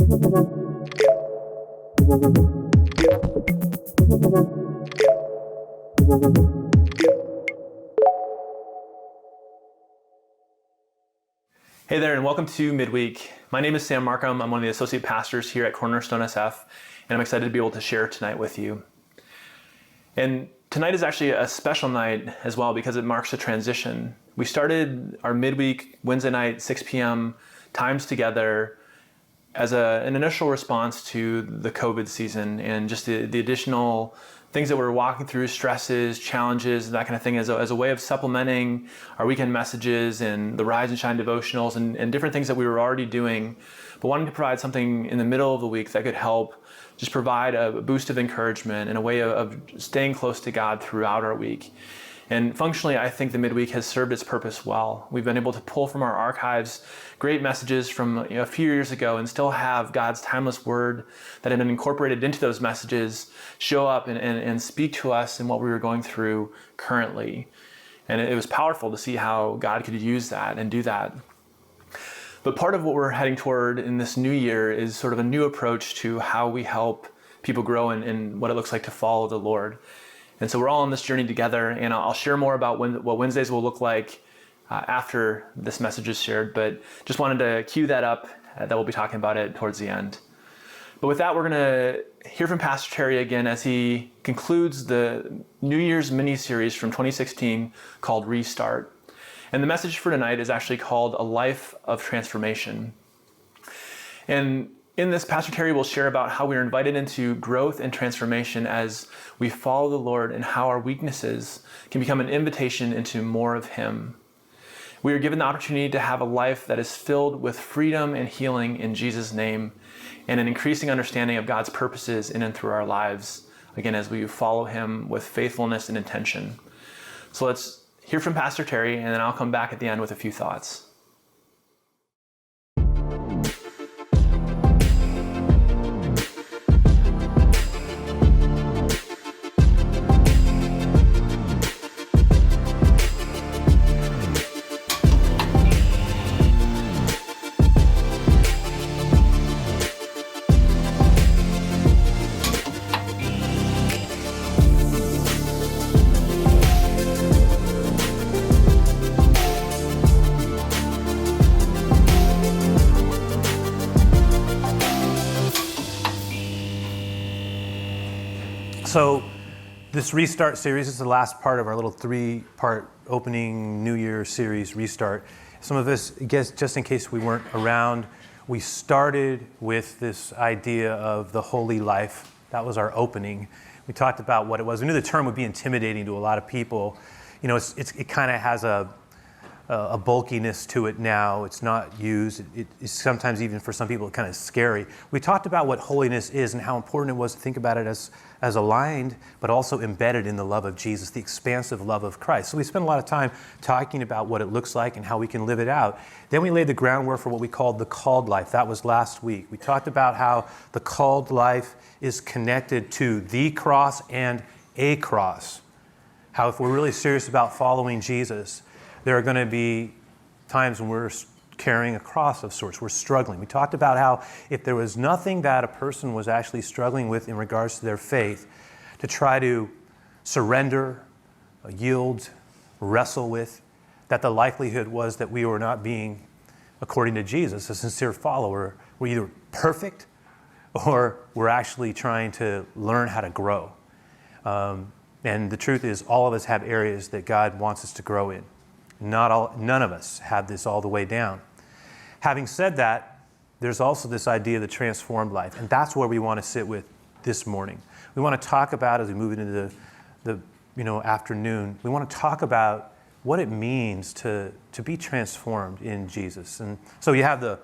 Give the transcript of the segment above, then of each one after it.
Hey there, and welcome to Midweek. My name is Sam Markham. I'm one of the associate pastors here at Cornerstone SF, and I'm excited to be able to share tonight with you. And tonight is actually a special night as well because it marks a transition. We started our midweek Wednesday night 6 p.m. times together as an initial response to the COVID season and just the additional things that we're walking through, stresses, challenges, that kind of thing, as a way of supplementing our weekend messages and the Rise and Shine devotionals and different things that we were already doing, but wanting to provide something in the middle of the week that could help just provide a boost of encouragement and a way of staying close to God throughout our week. And functionally, I think the midweek has served its purpose well. We've been able to pull from our archives great messages from a few years ago and still have God's timeless word that had been incorporated into those messages show up and speak to us in what we were going through currently. And it was powerful to see how God could use that and do that. But part of what we're heading toward in this new year is sort of a new approach to how we help people grow in what it looks like to follow the Lord. And so we're all on this journey together, and I'll share more about what Wednesdays will look like after this message is shared, but just wanted to cue that up, that we'll be talking about it towards the end. But with that, we're going to hear from Pastor Terry again as he concludes the New Year's mini-series from 2016 called Restart. And the message for tonight is actually called A Life of Transformation. And in this, Pastor Terry will share about how we are invited into growth and transformation as we follow the Lord and how our weaknesses can become an invitation into more of Him. We are given the opportunity to have a life that is filled with freedom and healing in Jesus' name and an increasing understanding of God's purposes in and through our lives, again, as we follow Him with faithfulness and intention. So let's hear from Pastor Terry, and then I'll come back at the end with a few thoughts. So this Restart series is the last part of our little 3-part opening New Year series, Restart. Some of this, I guess, just in case we weren't around, we started with this idea of the holy life. That was our opening. We talked about what it was. We knew the term would be intimidating to a lot of people. You know, it kind of has a bulkiness to it now. It's not used. It's sometimes even for some people kind of scary. We talked about what holiness is and how important it was to think about it as aligned, but also embedded in the love of Jesus, the expansive love of Christ. So we spent a lot of time talking about what it looks like and how we can live it out. Then we laid the groundwork for what we called the called life. That was last week. We talked about how the called life is connected to the cross and a cross. How if we're really serious about following Jesus, there are going to be times when we're carrying a cross of sorts. We're struggling. We talked about how if there was nothing that a person was actually struggling with in regards to their faith, to try to surrender, yield, wrestle with, that the likelihood was that we were not being, according to Jesus, a sincere follower. We're either perfect or we're actually trying to learn how to grow. And the truth is, all of us have areas that God wants us to grow in. None of us have this all the way down. Having said that, there's also this idea of the transformed life, and that's where we want to sit with this morning. We want to talk about, as we move into the afternoon, we want to talk about what it means to be transformed in Jesus. And so you have the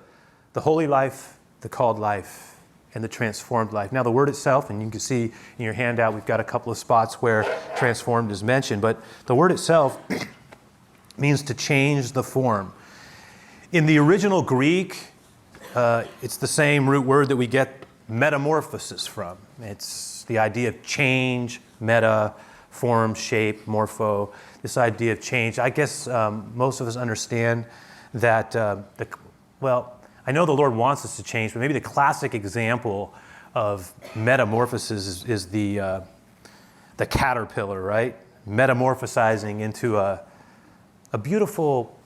holy life, the called life, and the transformed life. Now the word itself, and you can see in your handout, we've got a couple of spots where transformed is mentioned, but the word itself means to change the form. In the original Greek, it's the same root word that we get metamorphosis from. It's the idea of change, meta, form, shape, morpho, this idea of change. I guess most of us understand that, I know the Lord wants us to change, but maybe the classic example of metamorphosis is the caterpillar, right? Metamorphosizing into a beautiful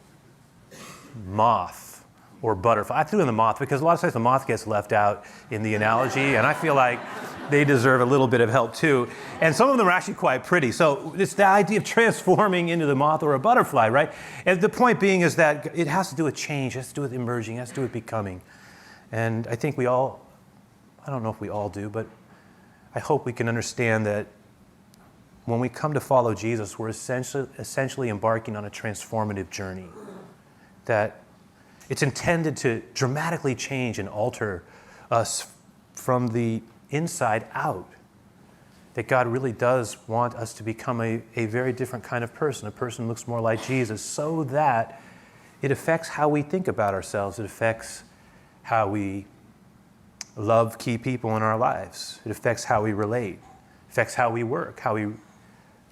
moth or butterfly. I threw in the moth because a lot of times the moth gets left out in the analogy, and I feel like they deserve a little bit of help too. And some of them are actually quite pretty. So it's the idea of transforming into the moth or a butterfly, right? And the point being is that it has to do with change, it has to do with emerging, it has to do with becoming. And I think we all, I don't know if we all do, but I hope we can understand that when we come to follow Jesus, we're essentially embarking on a transformative journey. That it's intended to dramatically change and alter us from the inside out. That God really does want us to become a very different kind of person, a person who looks more like Jesus, so that it affects how we think about ourselves. It affects how we love key people in our lives. It affects how we relate. It affects how we work,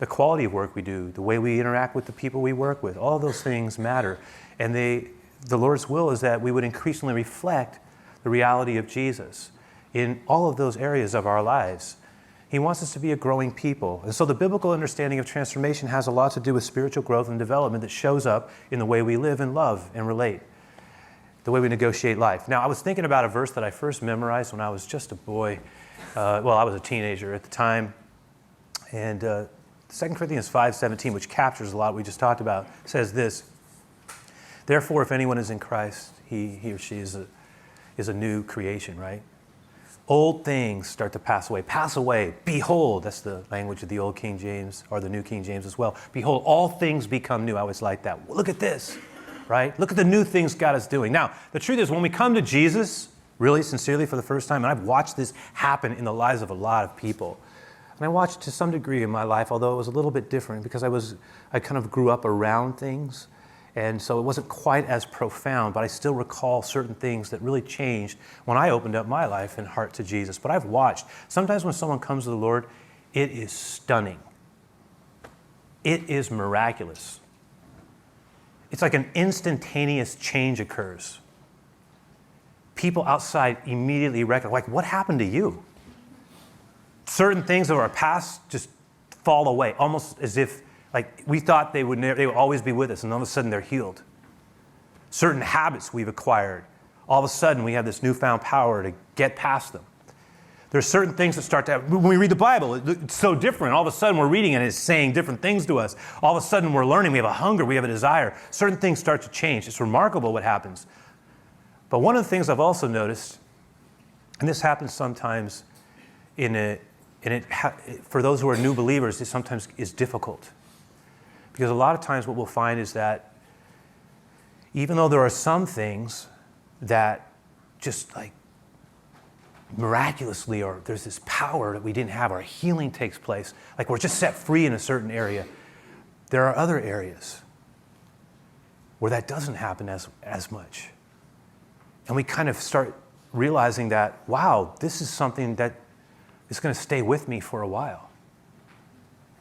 the quality of work we do, the way we interact with the people we work with. All those things matter. And the Lord's will is that we would increasingly reflect the reality of Jesus in all of those areas of our lives. He wants us to be a growing people. And so the biblical understanding of transformation has a lot to do with spiritual growth and development that shows up in the way we live and love and relate, the way we negotiate life. Now, I was thinking about a verse that I first memorized when I was just a boy. I was a teenager at the time. And 2 Corinthians 5:17, which captures a lot we just talked about, says this: "Therefore, if anyone is in Christ, he or she is a new creation," right? Old things start to pass away. Pass away. Behold, that's the language of the Old King James, or the New King James as well. Behold, all things become new. I always like that. Look at this, right? Look at the new things God is doing. Now, the truth is, when we come to Jesus, really sincerely for the first time, and I've watched this happen in the lives of a lot of people, and I watched to some degree in my life, although it was a little bit different because I kind of grew up around things. And so it wasn't quite as profound, but I still recall certain things that really changed when I opened up my life and heart to Jesus. But I've watched, sometimes when someone comes to the Lord, it is stunning. It is miraculous. It's like an instantaneous change occurs. People outside immediately recognize, like, what happened to you? Certain things of our past just fall away, almost as if like we thought they would always be with us, and all of a sudden they're healed. Certain habits we've acquired, all of a sudden we have this newfound power to get past them. There's certain things that start to happen. When we read the Bible, it's so different. All of a sudden we're reading it and it's saying different things to us. All of a sudden we're learning, we have a hunger, we have a desire. Certain things start to change. It's remarkable what happens. But one of the things I've also noticed, and this happens sometimes for those who are new believers, it sometimes is difficult. Because a lot of times what we'll find is that even though there are some things that just like miraculously, or there's this power that we didn't have, or healing takes place, like we're just set free in a certain area, there are other areas where that doesn't happen as much. And we kind of start realizing that, wow, this is something that is going to stay with me for a while.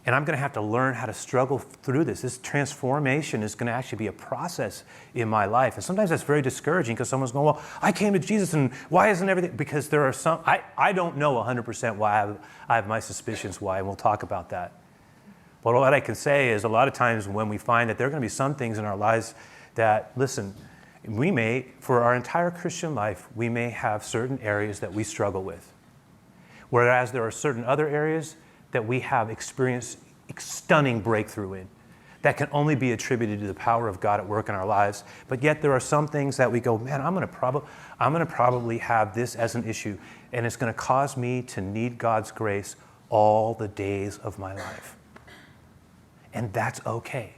And I'm going to have to learn how to struggle through this. This transformation is going to actually be a process in my life. And sometimes that's very discouraging because someone's going, well, I came to Jesus and why isn't everything? Because there are some, I don't know 100% why. I have my suspicions why, and we'll talk about that. But what I can say is a lot of times when we find that there are going to be some things in our lives that, listen, we may, for our entire Christian life, we may have certain areas that we struggle with. Whereas there are certain other areas that we have experienced stunning breakthrough in that can only be attributed to the power of God at work in our lives. But yet there are some things that we go, man, I'm going to probably have this as an issue, and it's going to cause me to need God's grace all the days of my life. And that's okay.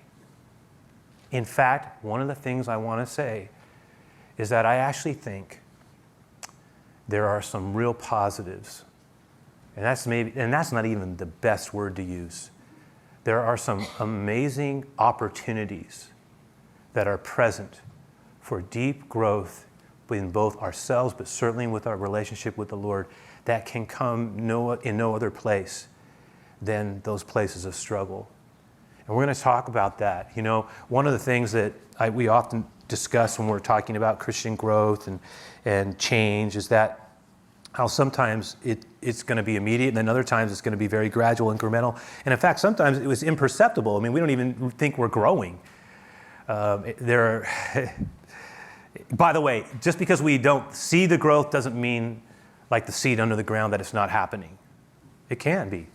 In fact, one of the things I want to say is that I actually think there are some real positives. And that's not even the best word to use. There are some amazing opportunities that are present for deep growth in both ourselves, but certainly with our relationship with the Lord, that can come in no other place than those places of struggle. And we're going to talk about that. You know, one of the things that we often discuss when we're talking about Christian growth and change is that how sometimes it's going to be immediate, and then other times it's going to be very gradual, incremental. And in fact, sometimes it was imperceptible. I mean, we don't even think we're growing. By the way, just because we don't see the growth doesn't mean, like the seed under the ground, that it's not happening. It can be.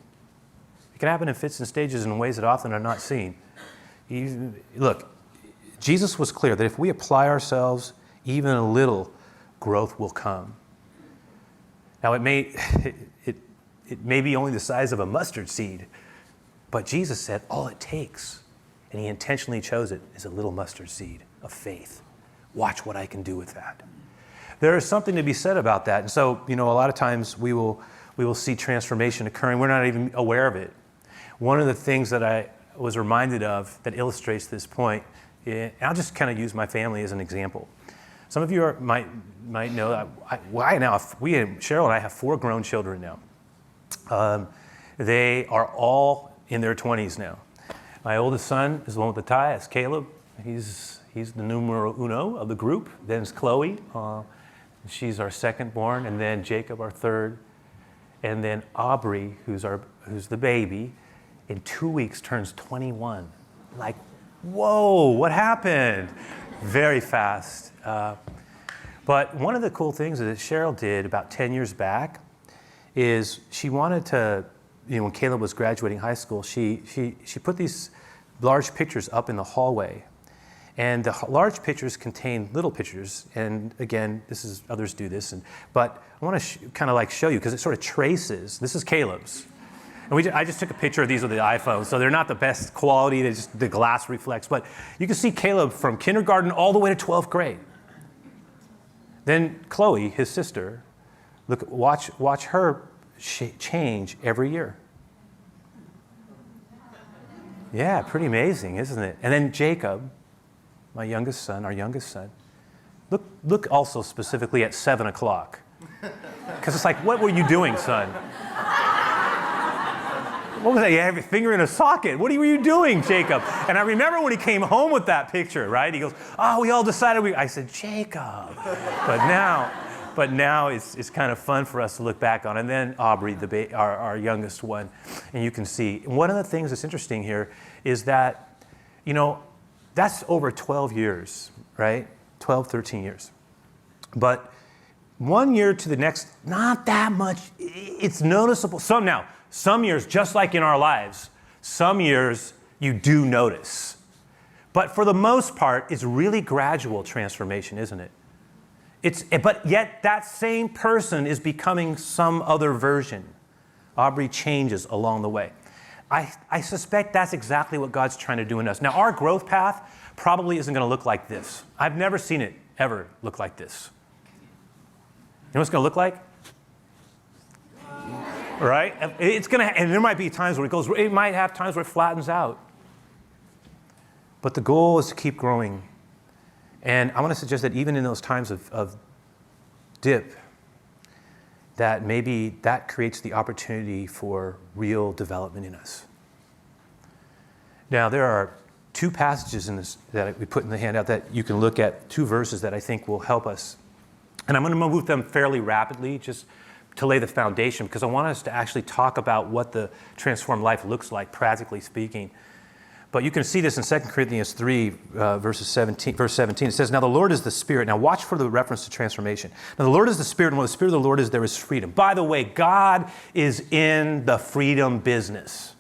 It can happen in fits and stages in ways that often are not seen. Look, Jesus was clear that if we apply ourselves even a little, growth will come. Now, it may be only the size of a mustard seed, but Jesus said all it takes, and he intentionally chose it, is a little mustard seed of faith. Watch what I can do with that. There is something to be said about that. And so, you know, a lot of times we will see transformation occurring. We're not even aware of it. One of the things that I was reminded of that illustrates this point, and I'll just kind of use my family as an example. Some of you might know that Cheryl and I have 4 grown children now. They are all in their 20s now. My oldest son is the one with the tie. It's Caleb. He's the numero uno of the group. Then it's Chloe. She's our second born, and then Jacob, our third, and then Aubrey, who's the baby. In 2 weeks turns 21. Like, whoa! What happened? Very fast. But one of the cool things that Cheryl did about 10 years back is she wanted to, you know, when Caleb was graduating high school, she put these large pictures up in the hallway. And the large pictures contain little pictures. And again, others do this. But I want to kind of like show you, because it sort of traces. This is Caleb's. And I just took a picture of these with the iPhone, so they're not the best quality. The glass reflects. But you can see Caleb from kindergarten all the way to 12th grade. Then Chloe, his sister, watch her change every year. Yeah, pretty amazing, isn't it? And then Jacob, our youngest son, look also specifically at 7 o'clock. Because it's like, what were you doing, son? What was that? You have your finger in a socket. What were you doing, Jacob? And I remember when he came home with that picture, right? He goes, oh, we all decided I said, Jacob. But now it's kind of fun for us to look back on. And then Aubrey, our youngest one, and you can see. One of the things that's interesting here is that, you know, that's over 12 years, right? 12, 13 years. But 1 year to the next, not that much. It's noticeable. Some years, just like in our lives, some years you do notice. But for the most part, it's really gradual transformation, isn't it? But yet that same person is becoming some other version. Aubrey changes along the way. I suspect that's exactly what God's trying to do in us. Now, our growth path probably isn't going to look like this. I've never seen it ever look like this. You know what it's going to look like? Right? And there might be times where it might have times where it flattens out. But the goal is to keep growing. And I want to suggest that even in those times of dip, that maybe that creates the opportunity for real development in us. Now, there are 2 passages in this that we put in the handout that you can look at, 2 verses that I think will help us. And I'm going to move them fairly rapidly, just to lay the foundation, because I want us to actually talk about what the transformed life looks like, practically speaking. But you can see this in 2 Corinthians 3, verse 17. It says, now the Lord is the Spirit. Now watch for the reference to transformation. Now the Lord is the Spirit, and where the Spirit of the Lord is, there is freedom. By the way, God is in the freedom business.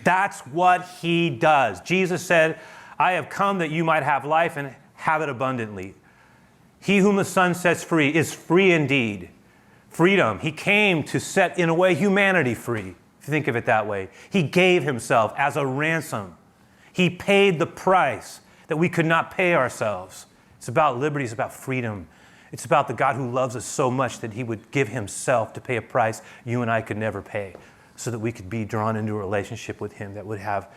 That's what he does. Jesus said, I have come that you might have life and have it abundantly. He whom the Son sets free is free indeed. Freedom. He came to set, in a way, humanity free, if you think of it that way. He gave himself as a ransom. He paid the price that we could not pay ourselves. It's about liberty. It's about freedom. It's about the God who loves us so much that he would give himself to pay a price you and I could never pay, so that we could be drawn into a relationship with him that would have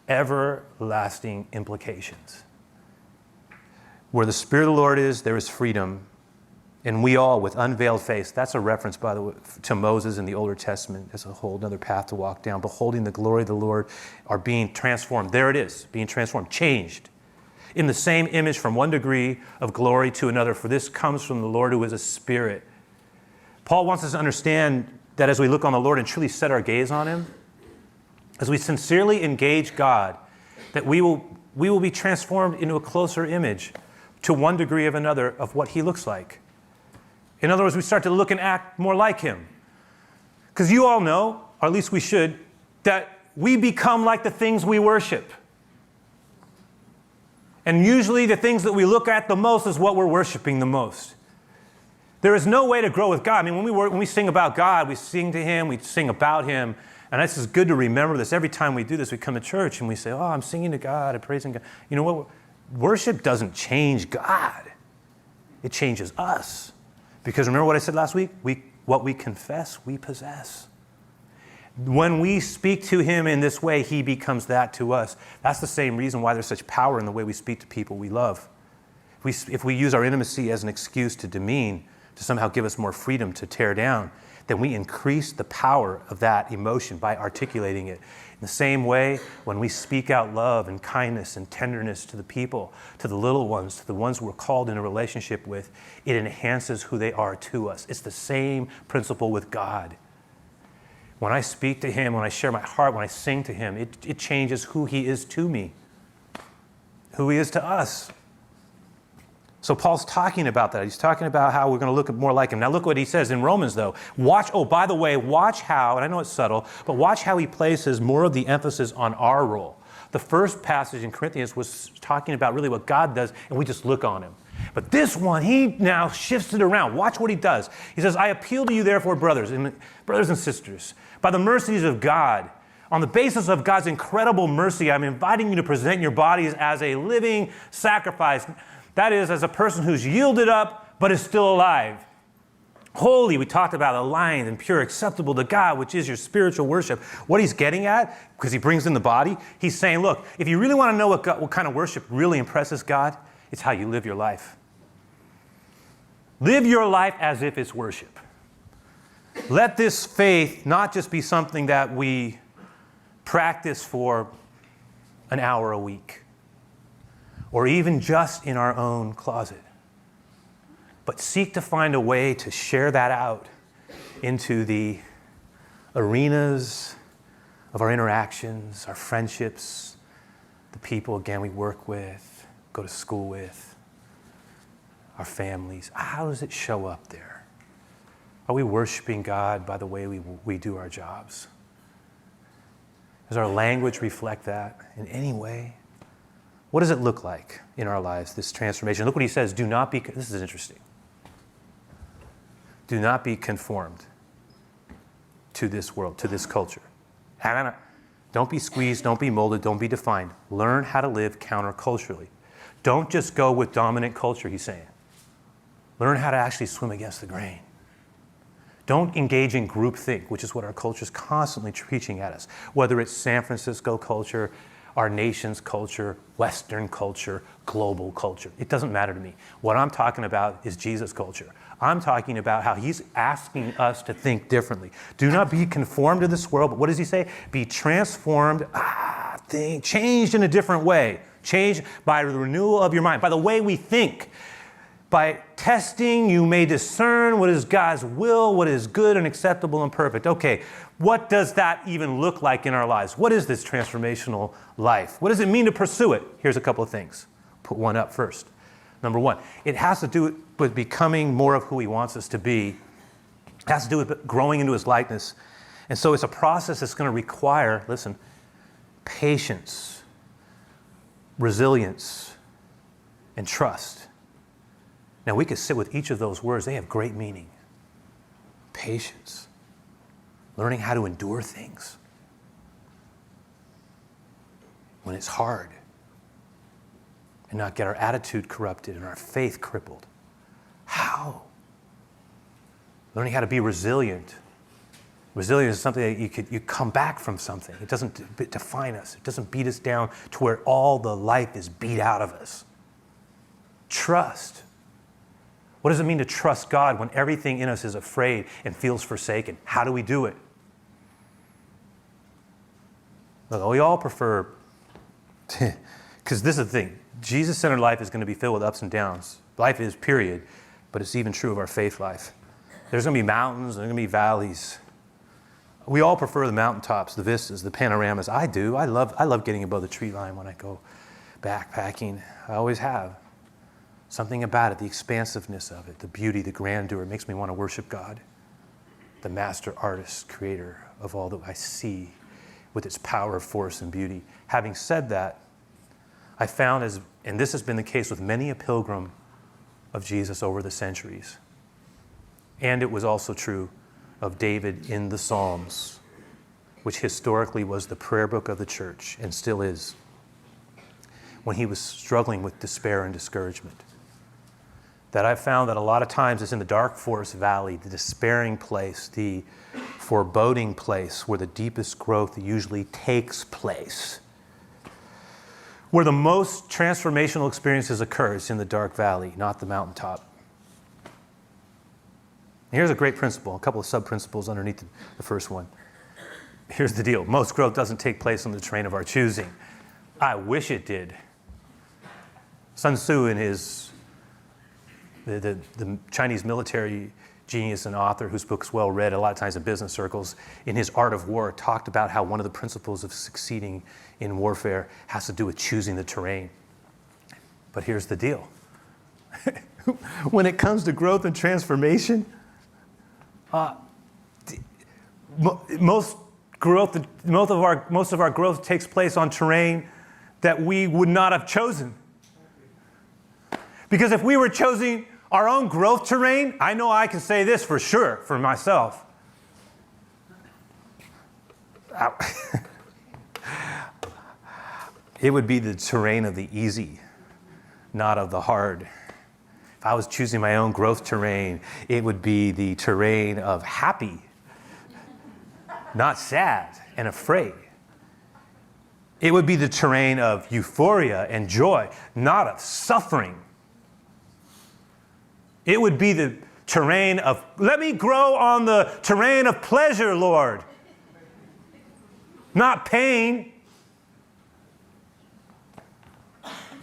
everlasting implications. Where the Spirit of the Lord is, there is freedom. And we all, with unveiled face, that's a reference, by the way, to Moses in the Older Testament. There's a whole other path to walk down. Beholding the glory of the Lord, are being transformed. There it is, being transformed, changed. In the same image from one degree of glory to another, for this comes from the Lord who is a spirit. Paul wants us to understand that as we look on the Lord and truly set our gaze on him, as we sincerely engage God, that we will be transformed into a closer image to one degree of another of what he looks like. In other words, we start to look and act more like him. Because you all know, or at least we should, that we become like the things we worship. And usually the things that we look at the most is what we're worshiping the most. There is no way to grow with God. I mean, when we sing about God, we sing to him, we sing about him. And this is good to remember this. Every time we do this, we come to church and we say, oh, I'm singing to God, I'm praising God. You know what? Worship doesn't change God. It changes us. Because remember what I said last week? What we confess, we possess. When we speak to him in this way, he becomes that to us. That's the same reason why there's such power in the way we speak to people we love. If we use our intimacy as an excuse to demean, to somehow give us more freedom to tear down, then we increase the power of that emotion by articulating it. In the same way, when we speak out love and kindness and tenderness to the people, to the little ones, to the ones we're called in a relationship with, it enhances who they are to us. It's the same principle with God. When I speak to him, when I share my heart, when I sing to him, it changes who he is to me, who he is to us. So Paul's talking about that. He's talking about how we're going to look more like him. Now look what he says in Romans, though. By the way, watch how, and I know it's subtle, but watch how he places more of the emphasis on our role. The first passage in Corinthians was talking about really what God does, and we just look on him. But this one, he now shifts it around. Watch what he does. He says, I appeal to you, therefore, brothers and sisters, by the mercies of God, on the basis of God's incredible mercy, I'm inviting you to present your bodies as a living sacrifice. That is, as a person who's yielded up, but is still alive. Holy, we talked about, aligned and pure, acceptable to God, which is your spiritual worship. What he's getting at, because he brings in the body, he's saying, look, if you really want to know what kind of worship really impresses God, it's how you live your life. Live your life as if it's worship. Let this faith not just be something that we practice for an hour a week, or even just in our own closet, but seek to find a way to share that out into the arenas of our interactions, our friendships, the people, again, we work with, go to school with, our families. How does it show up there? Are we worshiping God by the way we do our jobs? Does our language reflect that in any way? What does it look like in our lives, this transformation? Look what he says, this is interesting. Do not be conformed to this world, to this culture. Don't be squeezed, don't be molded, don't be defined. Learn how to live counterculturally. Don't just go with dominant culture, he's saying. Learn how to actually swim against the grain. Don't engage in groupthink, which is what our culture is constantly preaching at us. Whether it's San Francisco culture, our nation's culture, Western culture, global culture. It doesn't matter to me. What I'm talking about is Jesus' culture. I'm talking about how he's asking us to think differently. Do not be conformed to this world, but what does he say? Be transformed, changed in a different way. Changed by the renewal of your mind, by the way we think. By testing, you may discern what is God's will, what is good and acceptable and perfect. Okay, what does that even look like in our lives? What is this transformational life? What does it mean to pursue it? Here's a couple of things. Put one up first. Number one, it has to do with becoming more of who he wants us to be. It has to do with growing into his likeness. And so it's a process that's going to require, listen, patience, resilience, and trust. Now, we could sit with each of those words. They have great meaning. Patience. Learning how to endure things when it's hard. And not get our attitude corrupted and our faith crippled. How? Learning how to be resilient. Resilience is something that you come back from something. It doesn't define us. It doesn't beat us down to where all the life is beat out of us. Trust. What What does it mean to trust God when everything in us is afraid and feels forsaken? How do we do it? Look, we all prefer, because this is the thing, Jesus-centered life is going to be filled with ups and downs. Life is, period, but it's even true of our faith life. There's going to be mountains, there's going to be valleys. We all prefer the mountaintops, the vistas, the panoramas. I do. I love getting above the tree line when I go backpacking. I always have. Something about it, the expansiveness of it, the beauty, the grandeur, it makes me want to worship God, the master artist, creator of all that I see with its power, force, and beauty. Having said that, I found, and this has been the case with many a pilgrim of Jesus over the centuries, and it was also true of David in the Psalms, which historically was the prayer book of the church and still is, when he was struggling with despair and discouragement. That I've found that a lot of times it's in the dark forest valley, the despairing place, the foreboding place where the deepest growth usually takes place. Where the most transformational experiences occur is in the dark valley, not the mountaintop. Here's a great principle, a couple of sub-principles underneath the first one. Here's the deal. Most growth doesn't take place on the terrain of our choosing. I wish it did. Sun Tzu, in his the Chinese military genius and author whose book's well read a lot of times in business circles, in his Art of War, talked about how one of the principles of succeeding in warfare has to do with choosing the terrain. But here's the deal. When it comes to growth and transformation, most of our growth takes place on terrain that we would not have chosen. Because if we were choosing our own growth terrain, I know I can say this for sure for myself. It would be the terrain of the easy, not of the hard. If I was choosing my own growth terrain, it would be the terrain of happy, not sad and afraid. It would be the terrain of euphoria and joy, not of suffering. It would be the terrain of, let me grow on the terrain of pleasure, Lord, not pain.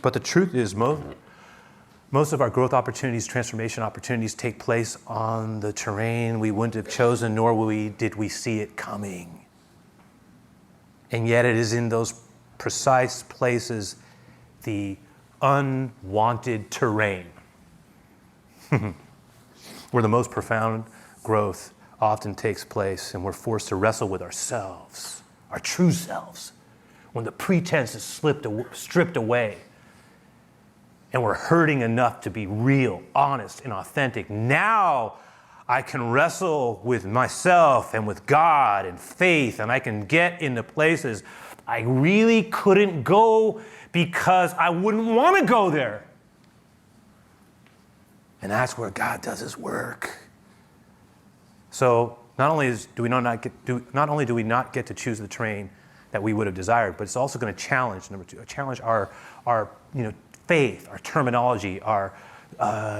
But the truth is, most of our growth opportunities, transformation opportunities take place on the terrain we wouldn't have chosen, nor did we see it coming. And yet it is in those precise places, the unwanted terrain, where the most profound growth often takes place, and we're forced to wrestle with ourselves, our true selves, when the pretense is stripped away. And we're hurting enough to be real, honest, and authentic. Now I can wrestle with myself and with God and faith, and I can get into places I really couldn't go because I wouldn't want to go there. And that's where God does his work. So not only do we not get to choose the terrain that we would have desired, but it's also going to challenge, number two, challenge our faith, our terminology, our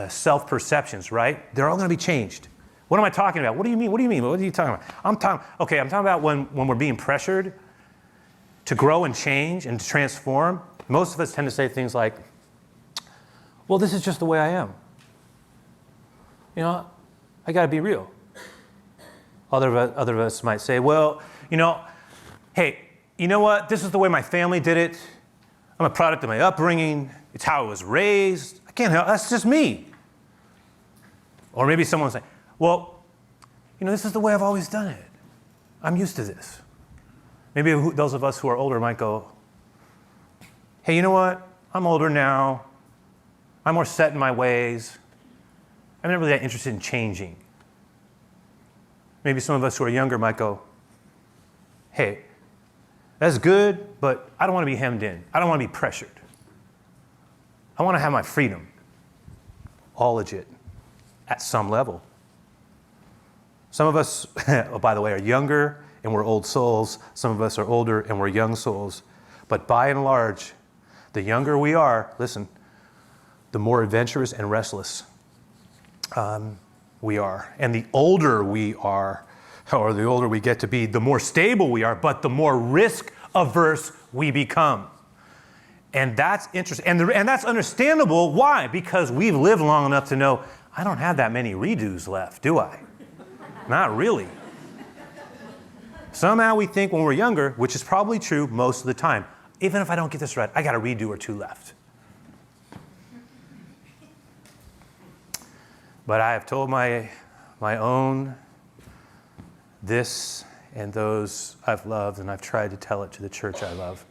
self-perceptions, right? They're all going to be changed. What am I talking about? What do you mean? What do you mean? What are you talking about? I'm talking about when we're being pressured to grow and change and to transform. Most of us tend to say things like, well, this is just the way I am. You know, I got to be real. Other of us might say, well, hey, you know what? This is the way my family did it. I'm a product of my upbringing. It's how I was raised. I can't help. That's just me. Or maybe someone will say, well, this is the way I've always done it. I'm used to this. Maybe those of us who are older might go, hey, you know what? I'm older now. I'm more set in my ways. I'm not really that interested in changing. Maybe some of us who are younger might go, hey, that's good, but I don't want to be hemmed in. I don't want to be pressured. I want to have my freedom. All legit, at some level. Some of us, oh, by the way, are younger and we're old souls. Some of us are older and we're young souls. But by and large, the younger we are, listen, the more adventurous and restless we are. And the older we are, or the older we get to be, the more stable we are, but the more risk averse we become. And that's interesting. And that's understandable. Why? Because we've lived long enough to know, I don't have that many redos left, do I? Not really. Somehow we think when we're younger, which is probably true most of the time, even if I don't get this right, I got a redo or two left. But I have told my own this and those I've loved, and I've tried to tell it to the church I love.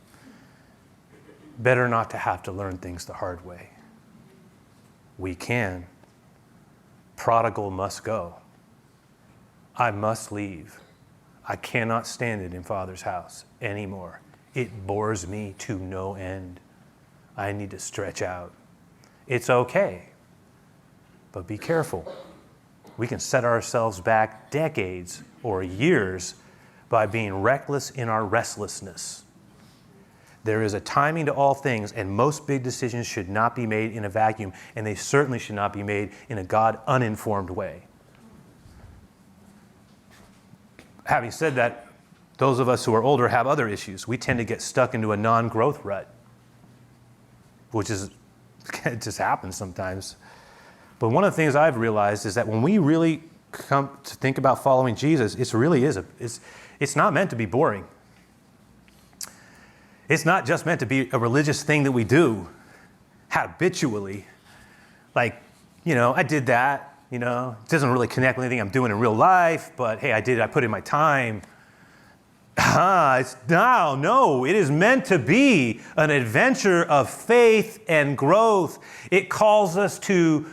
Better not to have to learn things the hard way. We can. Prodigal must go. I must leave. I cannot stand it in Father's house anymore. It bores me to no end. I need to stretch out. It's okay, but be careful. We can set ourselves back decades or years by being reckless in our restlessness. There is a timing to all things, and most big decisions should not be made in a vacuum, and they certainly should not be made in a God-uninformed way. Having said that, those of us who are older have other issues. We tend to get stuck into a non-growth rut, which is, it just happens sometimes. But one of the things I've realized is that when we really come to think about following Jesus, it's not meant to be boring. It's not just meant to be a religious thing that we do habitually. Like, I did that, it doesn't really connect with anything I'm doing in real life, but hey, I put in my time. No, it is meant to be an adventure of faith and growth. It calls us to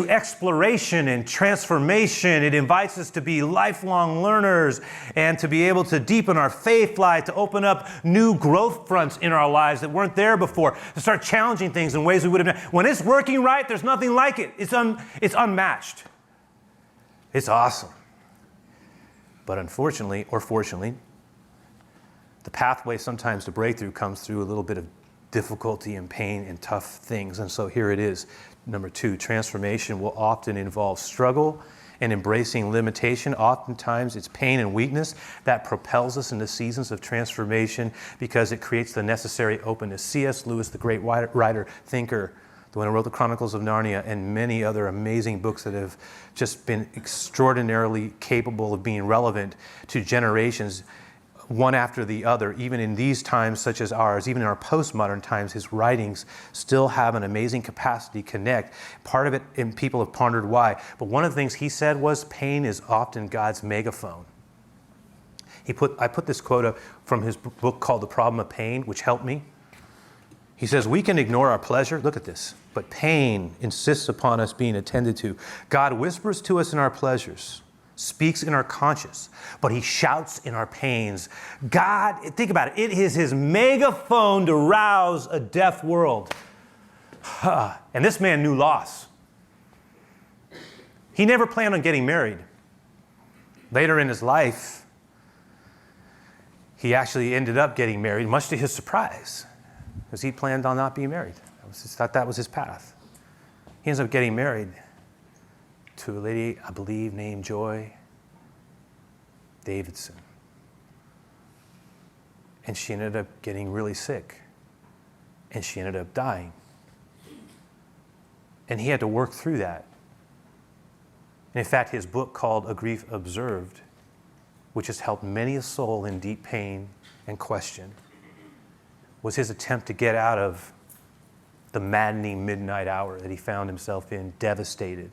exploration and transformation. It invites us to be lifelong learners and to be able to deepen our faith life, to open up new growth fronts in our lives that weren't there before, to start challenging things in ways we would have done. When it's working right, there's nothing like it. It's unmatched. It's awesome. But unfortunately, or fortunately, the pathway sometimes to breakthrough comes through a little bit of difficulty and pain and tough things. And so here it is. Number 2, transformation will often involve struggle and embracing limitation. Oftentimes it's pain and weakness that propels us into seasons of transformation because it creates the necessary openness. C.S. Lewis, the great writer, thinker, the one who wrote the Chronicles of Narnia and many other amazing books that have just been extraordinarily capable of being relevant to generations, one after the other, even in these times such as ours, even in our postmodern times, his writings still have an amazing capacity to connect. Part of it, and people have pondered why. But one of the things he said was, pain is often God's megaphone. I put this quote up from his book called The Problem of Pain, which helped me. He says, we can ignore our pleasure, look at this, but pain insists upon us being attended to. God whispers to us in our pleasures, speaks in our conscience, but he shouts in our pains. God, think about it, it is his megaphone to rouse a deaf world. And this man knew loss. He never planned on getting married. Later in his life, he actually ended up getting married, much to his surprise, because he planned on not being married. Thought that was his path. He ends up getting married to a lady, I believe, named Joy Davidson. And she ended up getting really sick. And she ended up dying. And he had to work through that. And in fact, his book called A Grief Observed, which has helped many a soul in deep pain and question, was his attempt to get out of the maddening midnight hour that he found himself in, devastated,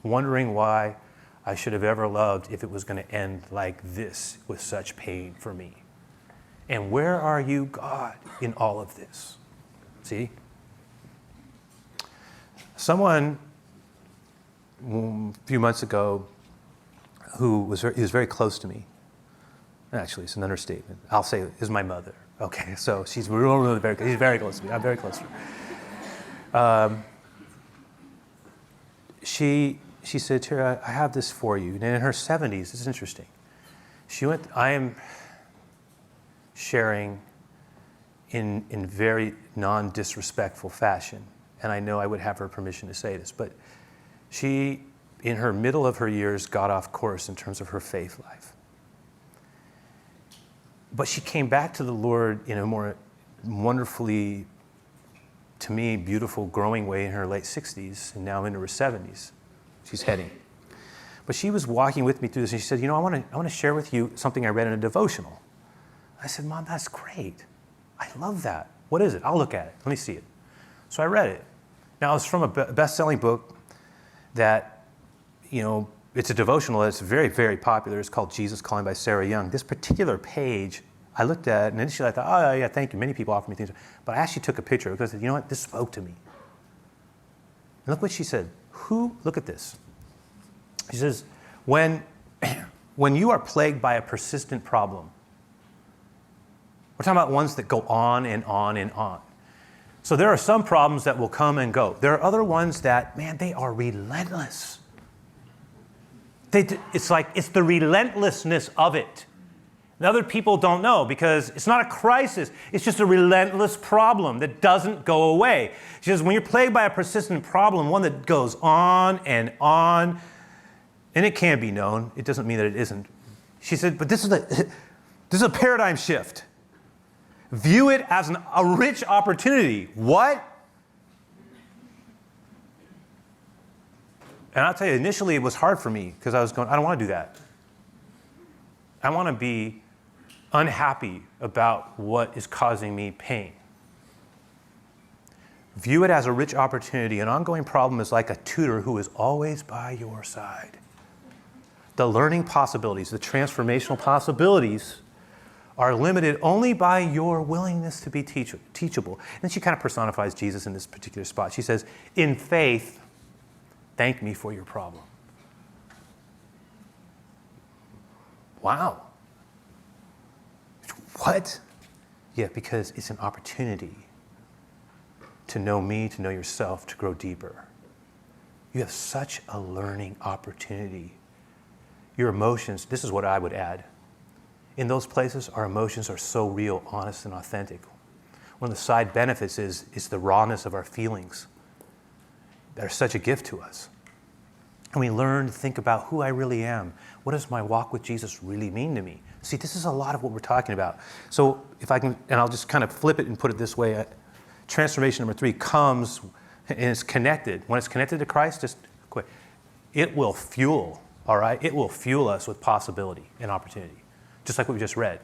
wondering why I should have ever loved if it was going to end like this with such pain for me. And where are you, God, in all of this? See? Someone a few months ago who was very close to me, actually it's an understatement, I'll say is my mother. Okay, so she's really very close to me. I'm very close to her. She said, Terry, I have this for you. And in her 70s, this is interesting. I am sharing in very non-disrespectful fashion, and I know I would have her permission to say this, but she in her middle of her years, got off course in terms of her faith life. But she came back to the Lord in a more wonderfully, to me, beautiful, growing way in her late 60s and now into her 70s. She's heading. But she was walking with me through this, and she said, I want to share with you something I read in a devotional. I said, Mom, that's great. I love that. What is it? I'll look at it. Let me see it. So I read it. Now, it's from a best-selling book that, it's a devotional that's very, very popular. It's called Jesus Calling by Sarah Young. This particular page, I looked at it, and initially I thought, oh, yeah, thank you. Many people offer me things. But I actually took a picture because I said, you know what? This spoke to me. And look what she said. Look at this. She says, when you are plagued by a persistent problem, we're talking about ones that go on and on and on. So there are some problems that will come and go. There are other ones that, man, they are relentless. It's the relentlessness of it. And other people don't know because it's not a crisis. It's just a relentless problem that doesn't go away. She says, when you're plagued by a persistent problem, one that goes on, and it can be known. It doesn't mean that it isn't. She said, but this is a paradigm shift. View it as a rich opportunity. What? And I'll tell you, initially it was hard for me because I was going, I don't want to do that. I want to be unhappy about what is causing me pain. View it as a rich opportunity. An ongoing problem is like a tutor who is always by your side. The learning possibilities, the transformational possibilities are limited only by your willingness to be teachable. And then she kind of personifies Jesus in this particular spot. She says, in faith, thank me for your problem. Wow. What? Yeah, because it's an opportunity to know me, to know yourself, to grow deeper. You have such a learning opportunity. Your emotions, this is what I would add. In those places, our emotions are so real, honest, and authentic. One of the side benefits is the rawness of our feelings. They're such a gift to us. And we learn to think about who I really am. What does my walk with Jesus really mean to me? See, this is a lot of what we're talking about. So if I can, and I'll just kind of flip it and put it this way, transformation number 3 comes and it's connected. When it's connected to Christ, just quick, it will fuel, all right? It will fuel us with possibility and opportunity. Just like what we just read.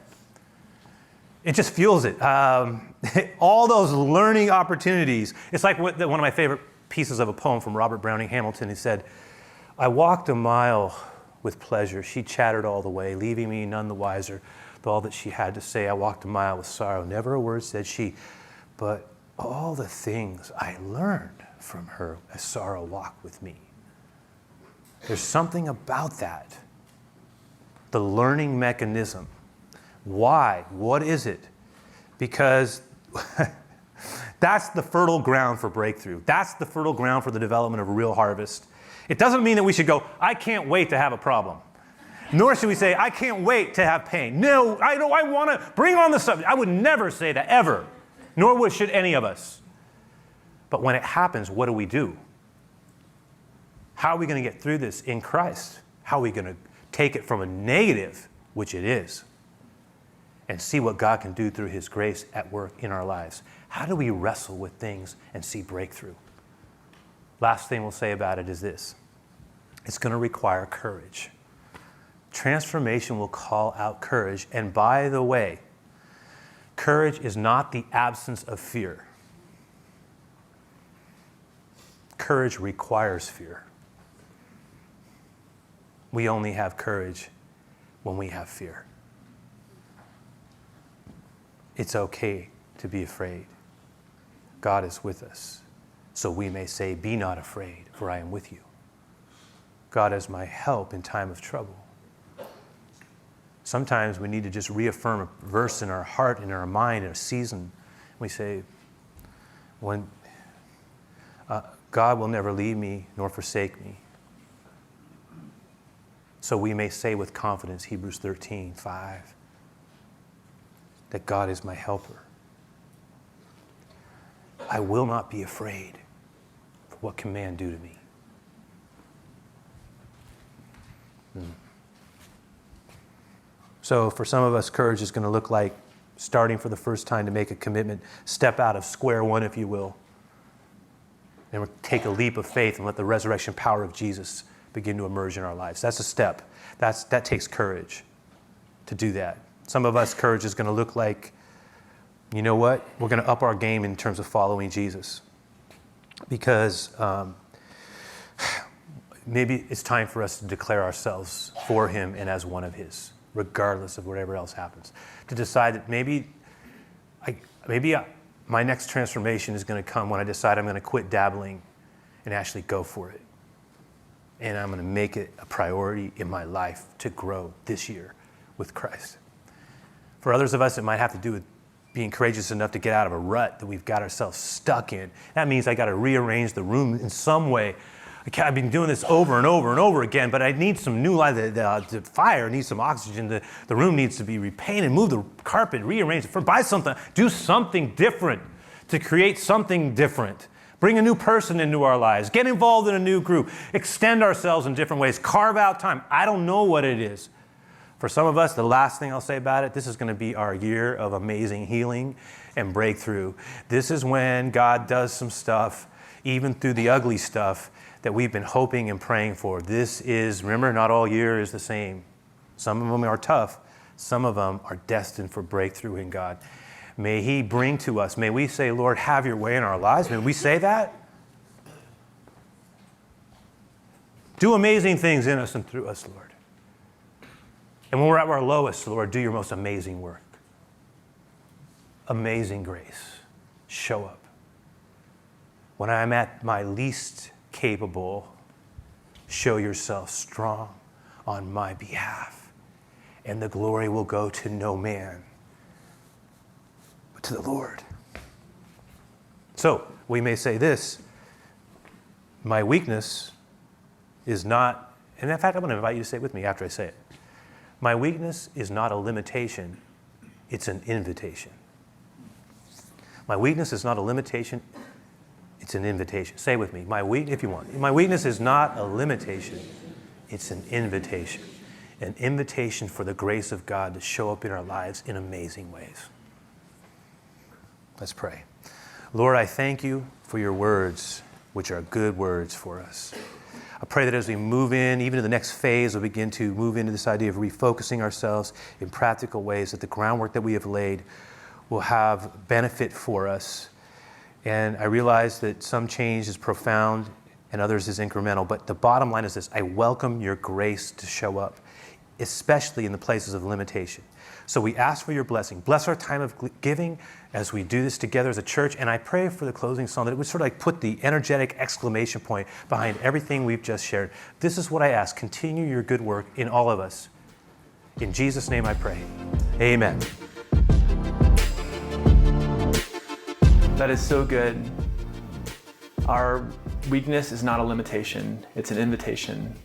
It just fuels it. All those learning opportunities. It's like one of my favorite pieces of a poem from Robert Browning Hamilton. He said, I walked a mile with pleasure. She chattered all the way, leaving me none the wiser with all that she had to say. I walked a mile with sorrow. Never a word said she. But all the things I learned from her as sorrow walked with me. There's something about that. The learning mechanism. Why? What is it? Because that's the fertile ground for breakthrough. That's the fertile ground for the development of a real harvest. It doesn't mean that we should go, I can't wait to have a problem. Nor should we say, I can't wait to have pain. No, I want to bring on the subject. I would never say that, ever. Nor should any of us. But when it happens, what do? How are we going to get through this in Christ? How are we going to take it from a negative, which it is, and see what God can do through His grace at work in our lives? How do we wrestle with things and see breakthrough? Last thing we'll say about it is this. It's going to require courage. Transformation will call out courage. And by the way, courage is not the absence of fear. Courage requires fear. We only have courage when we have fear. It's okay to be afraid. God is with us. So we may say, be not afraid, for I am with you. God is my help in time of trouble. Sometimes we need to just reaffirm a verse in our heart, in our mind, in a season. We say, God will never leave me nor forsake me. So we may say with confidence, Hebrews 13:5, that God is my helper. I will not be afraid, for what can man do to me? So for some of us, courage is going to look like starting for the first time to make a commitment, step out of square one, if you will, and take a leap of faith and let the resurrection power of Jesus begin to emerge in our lives. That's a step. That takes courage to do that. Some of us, courage is going to look like, you know what? We're going to up our game in terms of following Jesus. Because maybe it's time for us to declare ourselves for him and as one of his, regardless of whatever else happens. To decide that maybe my next transformation is going to come when I decide I'm going to quit dabbling and actually go for it. And I'm going to make it a priority in my life to grow this year with Christ. For others of us, it might have to do with being courageous enough to get out of a rut that we've got ourselves stuck in. That means I got to rearrange the room in some way. I've been doing this over and over and over again, but I need some new light. The fire needs some oxygen. The room needs to be repainted, move the carpet, rearrange it, buy something, do something different to create something different. Bring a new person into our lives. Get involved in a new group. Extend ourselves in different ways. Carve out time. I don't know what it is. For some of us, the last thing I'll say about it, this is going to be our year of amazing healing and breakthrough. This is when God does some stuff, even through the ugly stuff, that we've been hoping and praying for. This is, remember, not all year is the same. Some of them are tough. Some of them are destined for breakthrough in God. May he bring to us, may we say, Lord, have your way in our lives. May we say that? Do amazing things in us and through us, Lord. And when we're at our lowest, Lord, do your most amazing work. Amazing grace. Show up. When I'm at my least capable, show yourself strong on my behalf. And the glory will go to no man, but to the Lord. So, we may say this, my weakness is not, and in fact, I'm going to invite you to say it with me after I say it. My weakness is not a limitation, it's an invitation. My weakness is not a limitation, it's an invitation. Say it with me, if you want. My weakness is not a limitation, it's an invitation. An invitation for the grace of God to show up in our lives in amazing ways. Let's pray. Lord, I thank you for your words, which are good words for us. I pray that as we move in, even to the next phase, we'll begin to move into this idea of refocusing ourselves in practical ways, that the groundwork that we have laid will have benefit for us. And I realize that some change is profound and others is incremental, but the bottom line is this: I welcome your grace to show up, especially in the places of limitation. So we ask for your blessing. Bless our time of giving as we do this together as a church. And I pray for the closing song that it would sort of like put the energetic exclamation point behind everything we've just shared. This is what I ask. Continue your good work in all of us. In Jesus' name I pray. Amen. That is so good. Our weakness is not a limitation, it's an invitation.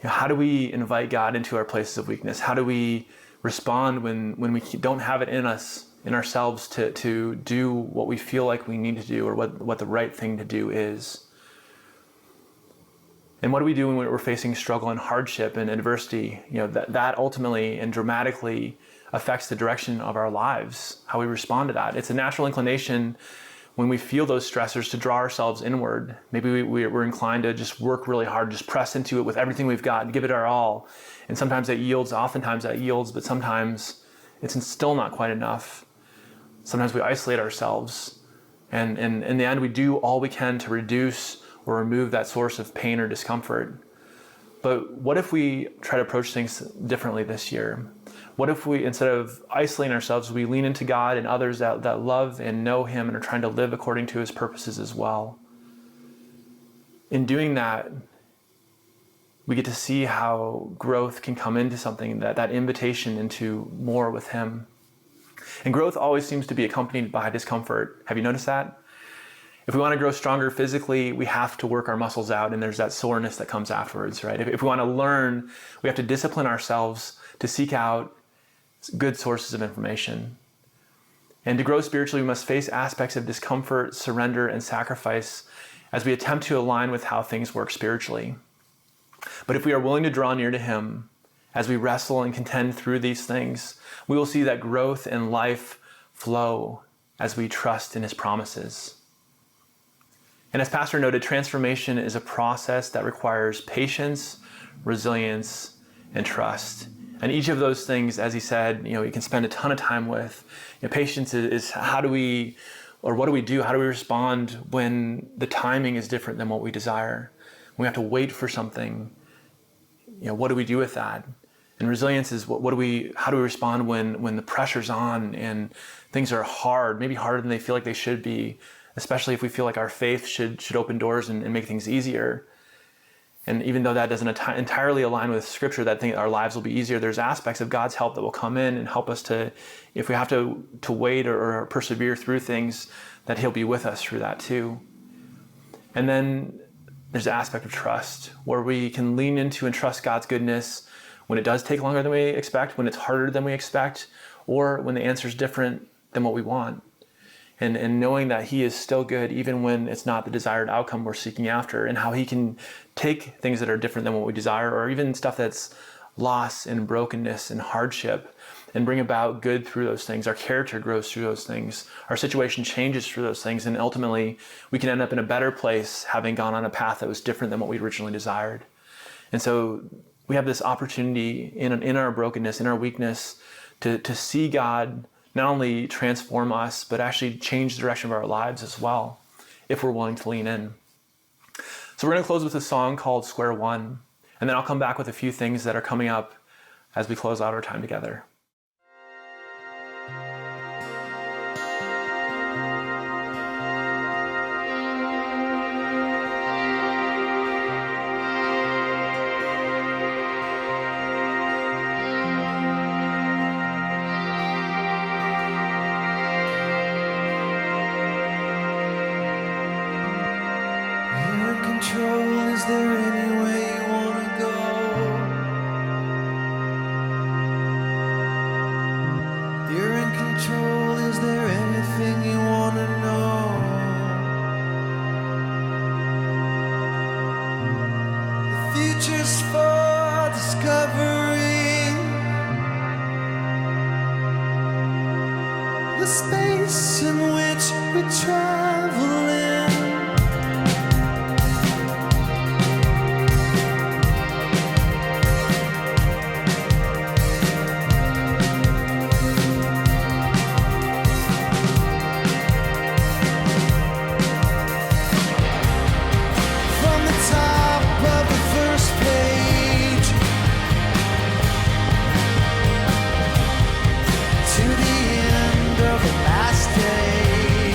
How do we invite God into our places of weakness? How do we respond when we don't have it in us, in ourselves, to do what we feel like we need to do, or what the right thing to do is? And what do we do when we're facing struggle and hardship and adversity? That ultimately and dramatically affects the direction of our lives, how we respond to that. It's a natural inclination when we feel those stressors to draw ourselves inward. Maybe we're inclined to just work really hard, just press into it with everything we've got, give it our all. And oftentimes that yields, but sometimes it's still not quite enough. Sometimes we isolate ourselves. And in the end, we do all we can to reduce or remove that source of pain or discomfort. But what if we try to approach things differently this year? What if we, instead of isolating ourselves, we lean into God and others that love and know Him and are trying to live according to His purposes as well? In doing that, we get to see how growth can come into something, that invitation into more with Him. And growth always seems to be accompanied by discomfort. Have you noticed that? If we want to grow stronger physically, we have to work our muscles out, and there's that soreness that comes afterwards, right? If we want to learn, we have to discipline ourselves to seek out good sources of information. And to grow spiritually, we must face aspects of discomfort, surrender, and sacrifice as we attempt to align with how things work spiritually. But if we are willing to draw near to him as we wrestle and contend through these things, we will see that growth and life flow as we trust in his promises. And as Pastor noted, transformation is a process that requires patience, resilience, and trust. And each of those things, as he said, you can spend a ton of time with. Patience is what do we do? How do we respond when the timing is different than what we desire? When we have to wait for something, what do we do with that? And resilience is how do we respond when the pressure's on and things are hard, maybe harder than they feel like they should be, especially if we feel like our faith should open doors and make things easier. And even though that doesn't entirely align with Scripture, that our lives will be easier, there's aspects of God's help that will come in and help us to, if we have to wait or persevere through things, that he'll be with us through that too. And then there's the aspect of trust, where we can lean into and trust God's goodness when it does take longer than we expect, when it's harder than we expect, or when the answer is different than what we want. And knowing that he is still good even when it's not the desired outcome we're seeking after, and how he can take things that are different than what we desire, or even stuff that's loss and brokenness and hardship, and bring about good through those things. Our character grows through those things. Our situation changes through those things, and ultimately we can end up in a better place having gone on a path that was different than what we originally desired. And so we have this opportunity in our brokenness, in our weakness, to see God not only transform us, but actually change the direction of our lives as well, if we're willing to lean in. So we're going to close with a song called Square One, and then I'll come back with a few things that are coming up as we close out our time together. Is there any way you wanna go? You're in control, is there anything you wanna know? The future's for discovery, the space in which we travel in. To the end of the last day,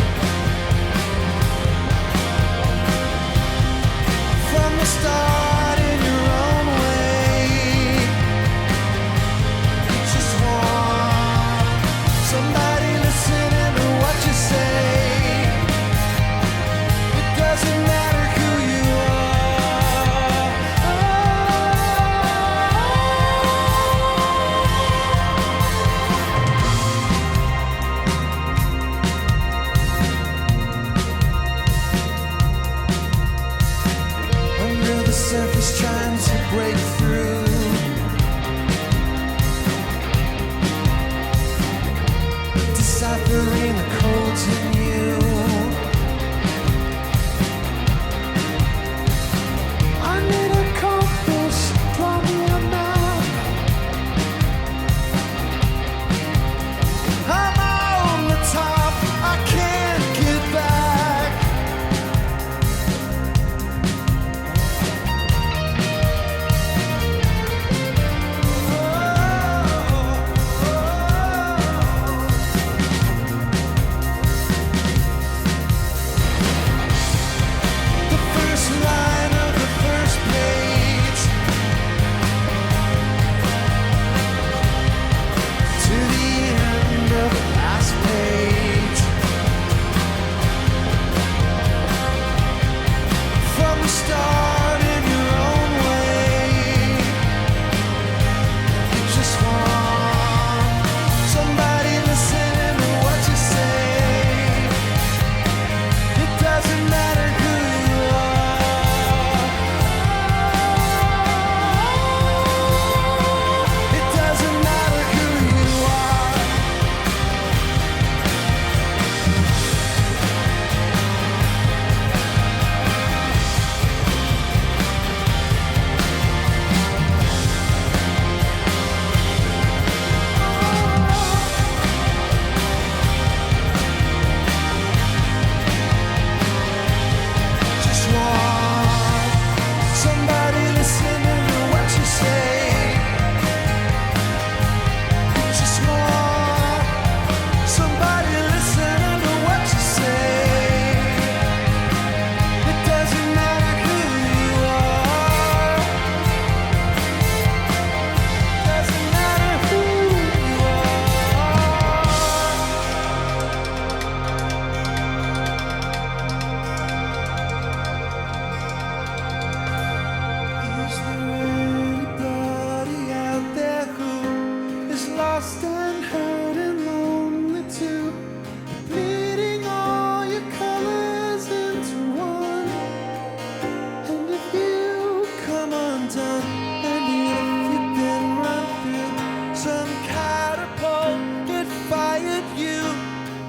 run. And if you've been run through some catapult, it fired you.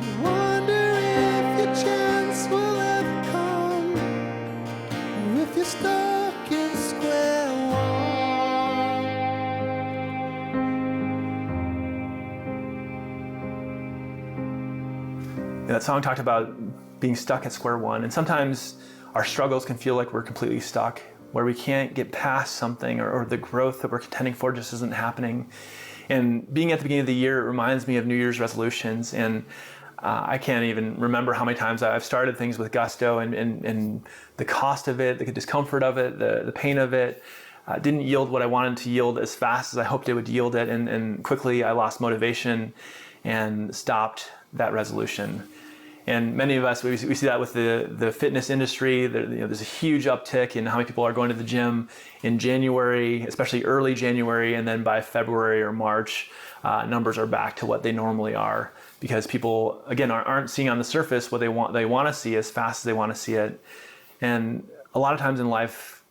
You wonder if your chance will ever come, or if you're stuck in square one. That song talked about being stuck at square one, and sometimes our struggles can feel like we're completely stuck, where we can't get past something, or the growth that we're contending for just isn't happening. And being at the beginning of the year, it reminds me of New Year's resolutions, and I can't even remember how many times I've started things with gusto, and the cost of it, the discomfort of it, the pain of it, didn't yield what I wanted to yield as fast as I hoped it would yield it, and quickly I lost motivation and stopped that resolution. And many of us, we see that with the fitness industry. There's a huge uptick in how many people are going to the gym in January, especially early January, and then by February or March, numbers are back to what they normally are, because people, again, aren't seeing on the surface what they want to see as fast as they want to see it. And a lot of times in life,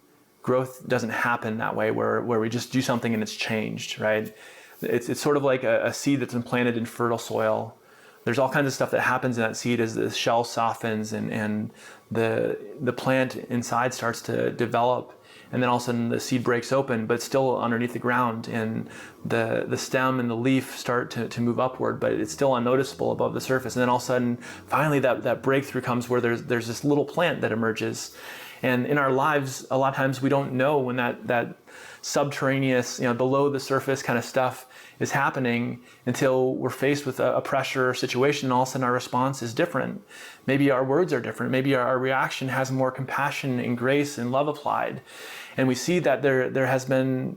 growth doesn't happen that way, where we just do something and it's changed, right? It's sort of like a seed that's been planted in fertile soil. There's all kinds of stuff that happens in that seed as the shell softens and the plant inside starts to develop, and then all of a sudden the seed breaks open, but it's still underneath the ground, and the stem and the leaf start to move upward, but it's still unnoticeable above the surface. And then all of a sudden, finally that breakthrough comes where there's this little plant that emerges. And in our lives, a lot of times we don't know when that subterraneous, below the surface kind of stuff is happening until we're faced with a pressure situation, and all of a sudden our response is different. Maybe our words are different. Maybe our reaction has more compassion and grace and love applied. And we see that there has been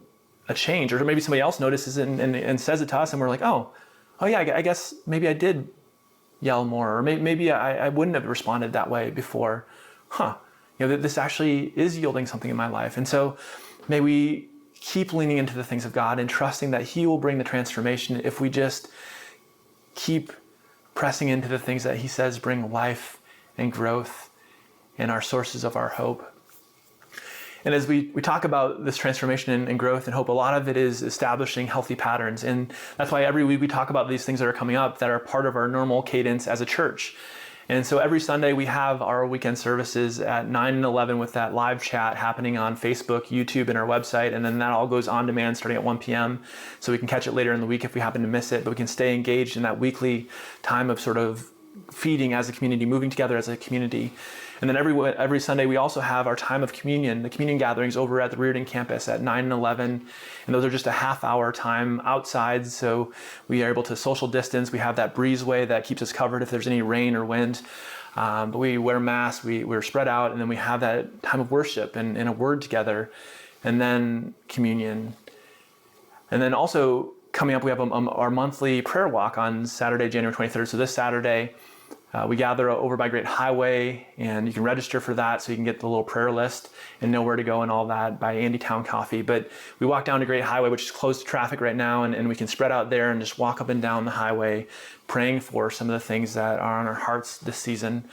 a change, or maybe somebody else notices it and says it to us, and we're like, oh yeah, I guess maybe I did yell more, or maybe I wouldn't have responded that way before. This actually is yielding something in my life. And so may we keep leaning into the things of God and trusting that He will bring the transformation if we just keep pressing into the things that He says bring life and growth and are sources of our hope. And as we talk about this transformation and growth and hope, a lot of it is establishing healthy patterns. And that's why every week we talk about these things that are coming up that are part of our normal cadence as a church. And so every Sunday we have our weekend services at 9 and 11 with that live chat happening on Facebook, YouTube, and our website. And then that all goes on demand starting at 1 p.m. So we can catch it later in the week if we happen to miss it, but we can stay engaged in that weekly time of sort of feeding as a community, moving together as a community. And then every Sunday we also have our time of communion, the communion gatherings over at the Reardon campus at 9 and 11. And those are just a half-hour time outside, so we are able to social distance. We have that breezeway that keeps us covered if there's any rain or wind. But we wear masks, we're spread out, and then we have that time of worship and a word together, and then communion. And then also coming up, we have our monthly prayer walk on Saturday, January 23rd. So this Saturday, we gather over by Great Highway, and you can register for that so you can get the little prayer list and know where to go and all that by Andy Town Coffee. But we walk down to Great Highway, which is closed to traffic right now, and we can spread out there and just walk up and down the highway praying for some of the things that are on our hearts this season.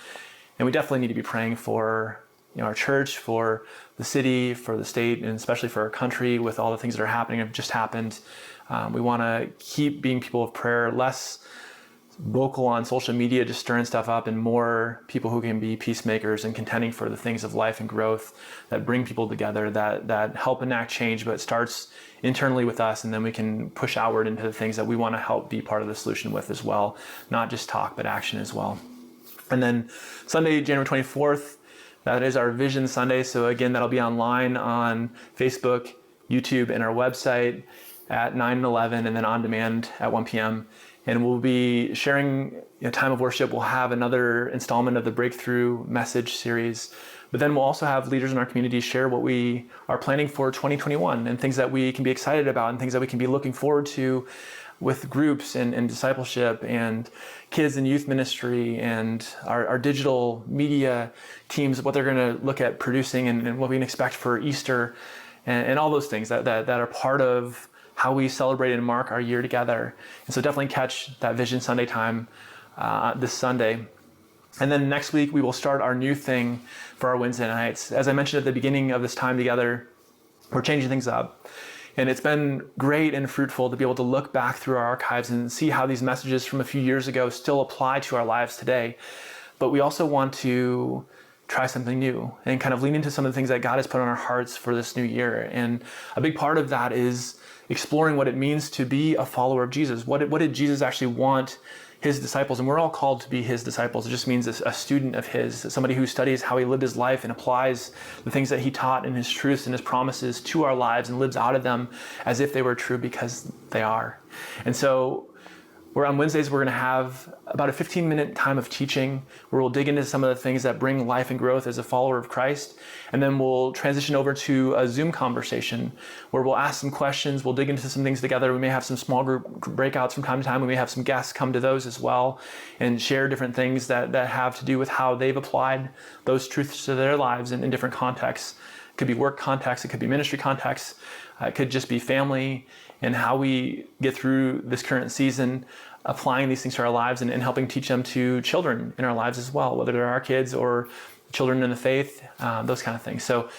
And we definitely need to be praying for our church, for the city, for the state, and especially for our country with all the things that are happening and have just happened. We want to keep being people of prayer, less vocal on social media, just stirring stuff up, and more people who can be peacemakers and contending for the things of life and growth that bring people together, that help enact change, but it starts internally with us, and then we can push outward into the things that we want to help be part of the solution with as well, not just talk, but action as well. And then Sunday, January 24th, that is our Vision Sunday. So again, that'll be online on Facebook, YouTube, and our website at 9 and 11, and then on demand at 1 p.m. And we'll be sharing time of worship. We'll have another installment of the Breakthrough Message series. But then we'll also have leaders in our community share what we are planning for 2021 and things that we can be excited about and things that we can be looking forward to with groups and discipleship and kids and youth ministry and our digital media teams, what they're going to look at producing and what we can expect for Easter and all those things that are part of how we celebrate and mark our year together. And so definitely catch that Vision Sunday time this Sunday. And then next week, we will start our new thing for our Wednesday nights. As I mentioned at the beginning of this time together, We're changing things up. And it's been great and fruitful to be able to look back through our archives and see how these messages from a few years ago still apply to our lives today. But we also want to try something new and kind of lean into some of the things that God has put on our hearts for this new year. And a big part of that is exploring what it means to be a follower of Jesus. What did Jesus actually want his disciples? And we're all called to be his disciples. It just means a student of his, somebody who studies how he lived his life and applies the things that he taught and his truths and his promises to our lives and lives out of them as if they were true, because they are. And so on Wednesdays, we're going to have about a 15-minute time of teaching where we'll dig into some of the things that bring life and growth as a follower of Christ. And then we'll transition over to a Zoom conversation where we'll ask some questions. We'll dig into some things together. We may have some small group breakouts from time to time. We may have some guests come to those as well and share different things that have to do with how they've applied those truths to their lives in different contexts. It could be work contexts. It could be ministry contexts. It could just be family and how we get through this current season, applying these things to our lives and helping teach them to children in our lives as well, whether they're our kids or children in the faith, those kind of things. So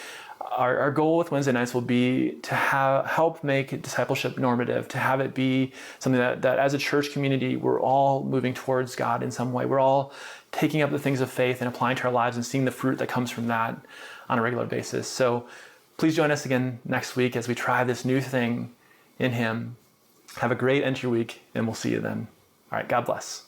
our goal with Wednesday nights will be to help make discipleship normative, to have it be something that as a church community, we're all moving towards God in some way. We're all taking up the things of faith and applying to our lives and seeing the fruit that comes from that on a regular basis. So please join us again next week as we try this new thing in him. Have a great end to your week, and we'll see you then. All right, God bless.